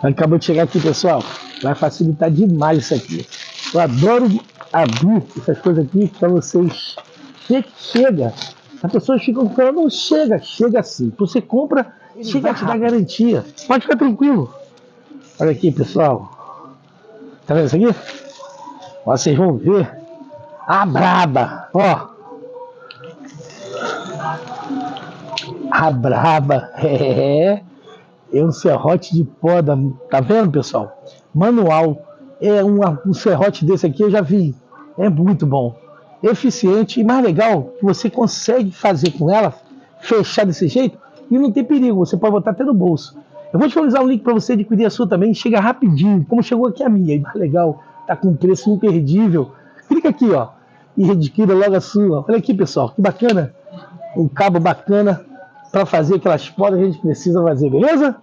Acabou de chegar aqui, pessoal. Vai facilitar demais isso aqui. Eu adoro abrir essas coisas aqui para vocês. Chega. As pessoas ficam falando, não chega. Chega sim. Você compra, chega a te dar garantia. Pode ficar tranquilo. Olha aqui, pessoal. Tá vendo isso aqui? Ó, vocês vão ver a braba. Ó. A braba. É um serrote de poda, tá vendo, pessoal? Manual. É um serrote desse aqui, eu já vi. É muito bom. Eficiente e mais legal, que você consegue fazer com ela, fechar desse jeito e não tem perigo. Você pode botar até no bolso. Eu vou disponibilizar um link para você adquirir a sua também. Chega rapidinho, como chegou aqui a minha. E mais legal, tá com um preço imperdível. Clica aqui, ó, e adquira logo a sua. Olha aqui, pessoal, que bacana. Um cabo bacana para fazer aquelas podas que a gente precisa fazer, beleza?